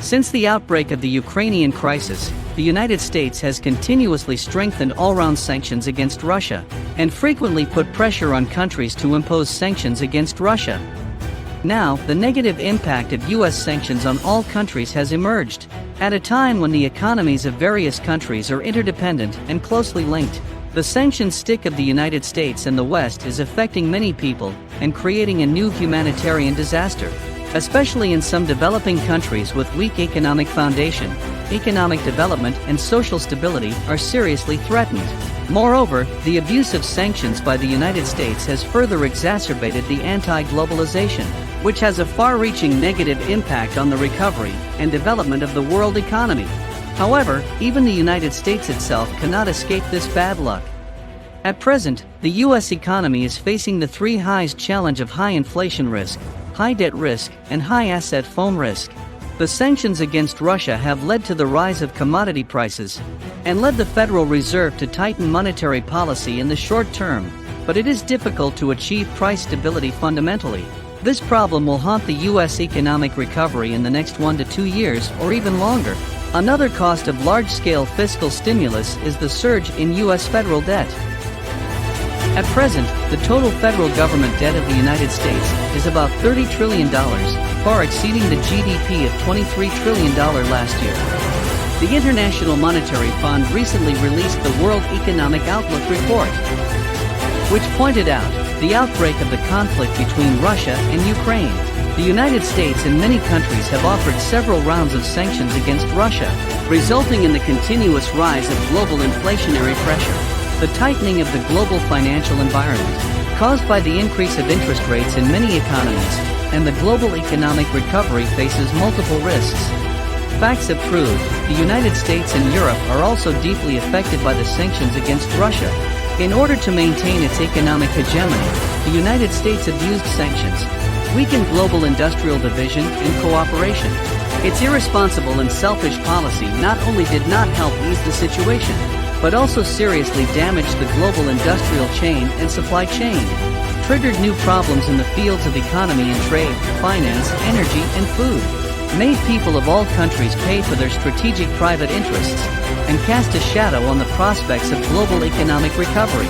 Since the outbreak of the Ukrainian crisis, the United States has continuously strengthened all-round sanctions against Russia, and frequently put pressure on countries to impose sanctions against Russia. Now, the negative impact of U.S. sanctions on all countries has emerged, at a time when the economies of various countries are interdependent and closely linked. The sanction stick of the United States and the West is affecting many people and creating a new humanitarian disaster. Especially in some developing countries with weak economic foundation, economic development and social stability are seriously threatened. Moreover, the abuse of sanctions by the United States has further exacerbated the anti-globalization, which has a far-reaching negative impact on the recovery and development of the world economy. However, even the United States itself cannot escape this bad luck. At present, the U.S. economy is facing the three highs challenge of high inflation risk, high debt risk, and high asset foam risk. The sanctions against Russia have led to the rise of commodity prices and led the Federal Reserve to tighten monetary policy in the short term, but it is difficult to achieve price stability fundamentally. This problem will haunt the U.S. economic recovery in the next 1 to 2 years or even longer. Another cost of large-scale fiscal stimulus is the surge in U.S. federal debt. At present, the total federal government debt of the United States is about $30 trillion, far exceeding the GDP of $23 trillion last year. The International Monetary Fund recently released the World Economic Outlook report, which pointed out the outbreak of the conflict between Russia and Ukraine. The United States and many countries have offered several rounds of sanctions against Russia, resulting in the continuous rise of global inflationary pressure. The tightening of the global financial environment, caused by the increase of interest rates in many economies, and the global economic recovery faces multiple risks. Facts have proved the United States and Europe are also deeply affected by the sanctions against Russia. In order to maintain its economic hegemony, the United States have used sanctions, weakened global industrial division and cooperation. Its irresponsible and selfish policy not only did not help ease the situation, but also seriously damaged the global industrial chain and supply chain, triggered new problems in the fields of economy and trade, finance, energy, and food, made people of all countries pay for their strategic private interests, and cast a shadow on the prospects of global economic recovery.